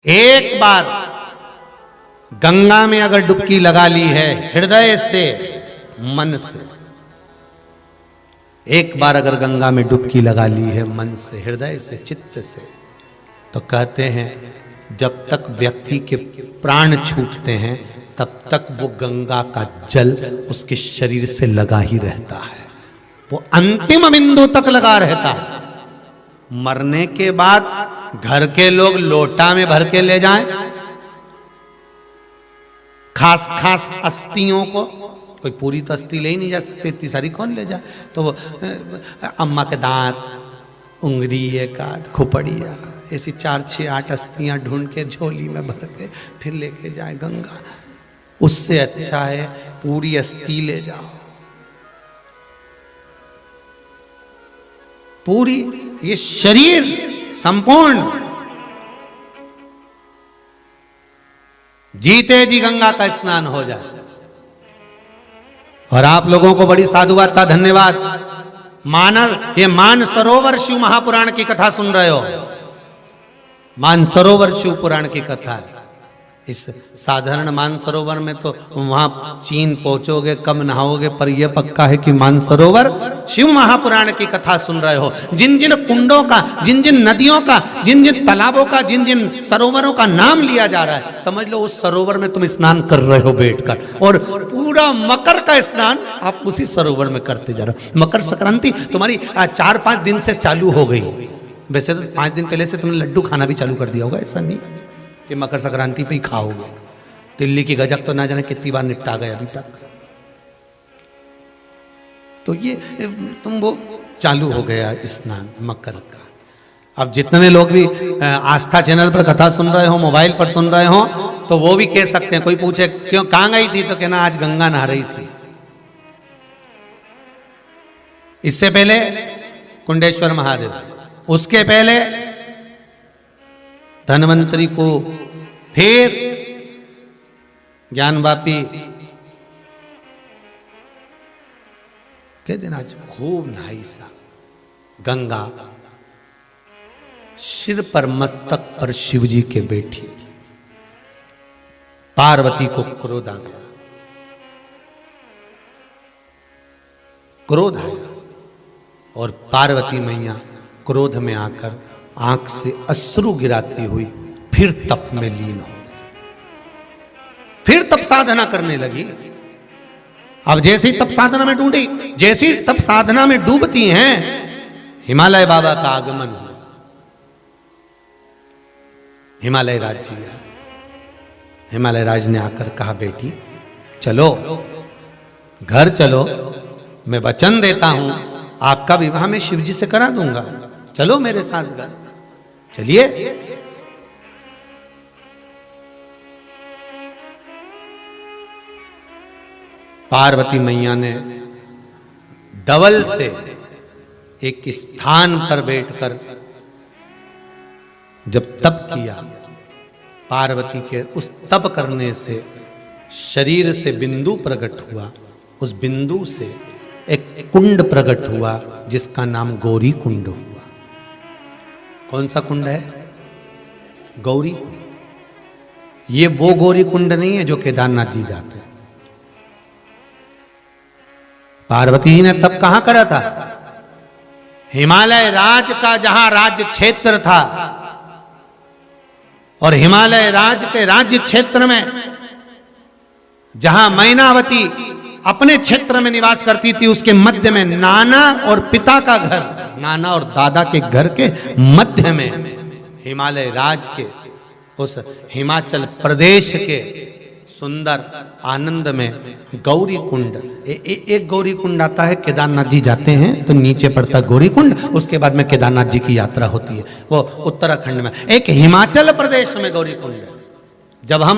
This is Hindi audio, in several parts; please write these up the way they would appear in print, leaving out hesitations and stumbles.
एक बार गंगा में अगर डुबकी लगा ली है हृदय से, मन से, एक बार अगर गंगा में डुबकी लगा ली है मन से, हृदय से, चित्त से, तो कहते हैं जब तक व्यक्ति के प्राण छूटते हैं तब तक वो गंगा का जल उसके शरीर से लगा ही रहता है, वो अंतिम बिंदु तक लगा रहता है। मरने के बाद घर के लोग लोटा में भर के ले जाएं, खास खास अस्थियों को, कोई पूरी तो अस्थि ले ही नहीं जा सकती, इतनी सारी कौन ले जाए, तो वो अम्मा के दांत, उंगली, एक आध खोपड़िया, ऐसी 4, 6, 8 अस्थियां ढूंढ के झोली में भर के फिर लेके जाए गंगा। उससे अच्छा है पूरी अस्थि ले जाओ, पूरी ये शरीर संपूर्ण जीते जी गंगा का स्नान हो जाए। और आप लोगों को बड़ी साधुवाद था, धन्यवाद। ये मान सरोवर शिव महापुराण की कथा सुन रहे हो, मान सरोवर शिव पुराण की कथा है। इस साधारण मान सरोवर में तो वहां चीन पहुंचोगे कम नहाओगे, पर यह पक्का है कि मान सरोवर शिव महापुराण की कथा सुन रहे हो। जिन जिन कुंडों का, जिन जिन नदियों का, जिन जिन तालाबों का, जिन जिन सरोवरों का नाम लिया जा रहा है, समझ लो उस सरोवर में तुम स्नान कर रहे हो बैठकर, और पूरा मकर का स्नान आप उसी सरोवर में करते जा रहे हो। मकर संक्रांति तुम्हारी 4-5 दिन से चालू हो गई। वैसे तो 5 दिन पहले से तुमने लड्डू खाना भी चालू कर दिया होगा, ऐसा नहीं कि मकर संक्रांति पे ही खाओगे। दिल्ली की गजक तो ना जाने कितनी बार निपटा गए अभी तक। तो ये तुम वो चालू हो गया स्नान मकर का। अब जितने लोग भी आस्था चैनल पर कथा सुन रहे हो, मोबाइल पर सुन रहे हो, तो वो भी कह सकते हैं। कोई पूछे क्यों कहां गई थी, तो कहना आज गंगा नहा रही थी। इससे पहले कुंडेश्वर महादेव, उसके पहले धनवंतरी को, फिर ज्ञानवापी के दिन आज खूब नहाई सा गंगा, सिर पर मस्तक पर शिवजी के बैठी। पार्वती को क्रोध आ गया, क्रोध आया, और पार्वती मैया क्रोध में आकर आंख से अश्रु गिराती हुई फिर तप में लीन हो गई, फिर तप साधना करने लगी। अब जैसी तप साधना में डूबी, जैसी तप साधना में डूबती हैं, हिमालय बाबा का आगमन हुआ। हिमालय राज जी आए। हिमालय राज ने आकर कहा बेटी चलो, घर चलो, मैं वचन देता हूं आपका विवाह मैं शिवजी से करा दूंगा, चलो मेरे साथ घर चलिए। पार्वती मैया ने डबल से एक स्थान पर बैठकर जब तप किया, पार्वती के उस तप करने से शरीर से बिंदु प्रकट हुआ, उस बिंदु से एक कुंड प्रकट हुआ जिसका नाम गौरी कुंड हुआ। कौन सा कुंड है? गौरी कुंड। ये वो गौरी कुंड नहीं है जो केदारनाथ जी जाते हैं। पार्वती जी ने तब कहां करा था? हिमालय राज का जहां राज्य क्षेत्र था, और हिमालय राज के राज्य क्षेत्र में जहां मैनावती अपने क्षेत्र में निवास करती थी, उसके मध्य में नाना और पिता का घर, नाना और दादा के घर के मध्य में हिमालय राज के उस हिमाचल प्रदेश के सुंदर आनंद में गौरी कुंड, एक गौरी कुंड आता है। केदारनाथ जी जाते हैं तो नीचे पड़ता गौरी कुंड, उसके बाद में केदारनाथ जी की यात्रा होती है, वो उत्तराखंड में। एक हिमाचल प्रदेश में गौरी कुंड है। जब हम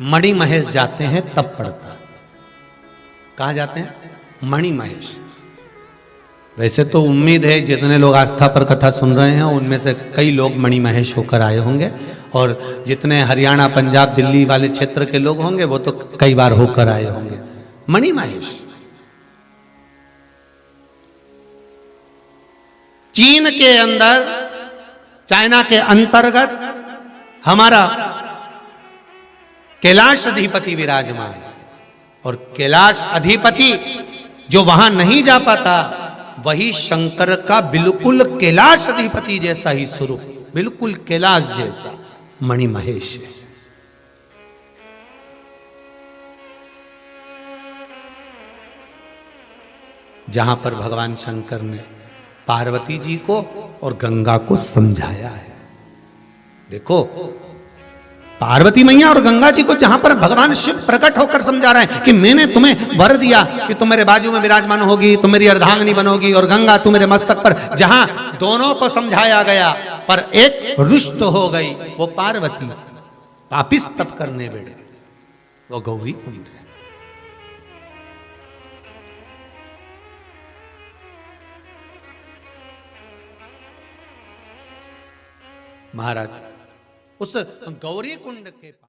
मणि महेश जाते हैं तब पड़ता है। कहां जाते हैं? मणि महेश। वैसे तो उम्मीद है जितने लोग आस्था पर कथा सुन रहे हैं उनमें से कई लोग मणि महेश होकर आए होंगे, और जितने हरियाणा, पंजाब, दिल्ली वाले क्षेत्र के लोग होंगे वो तो कई बार होकर आए होंगे। मणि महेश चीन के अंदर चाइना के अंतर्गत हमारा कैलाश अधिपति विराजमान, और कैलाश अधिपति जो वहां नहीं जा पाता, वही शंकर का बिल्कुल कैलाश अधिपति जैसा ही स्वरूप, बिल्कुल कैलाश जैसा मणिमहेश है। जहां पर भगवान शंकर ने पार्वती जी को और गंगा को समझाया है। देखो, पार्वती मैया और गंगा जी को जहां पर भगवान शिव प्रकट होकर समझा रहे हैं कि मैंने तुम्हें वर दिया कि तुम मेरे बाजू में विराजमान होगी, तुम मेरी अर्धांगिनी बनोगी, और गंगा तुम मेरे मस्तक पर, जहां दोनों को समझाया गया पर एक रुष्ट हो गई, वो पार्वती पापिस तप करने बैठे, वो गौरी कुंड है। महाराज उस गौरी कुंड के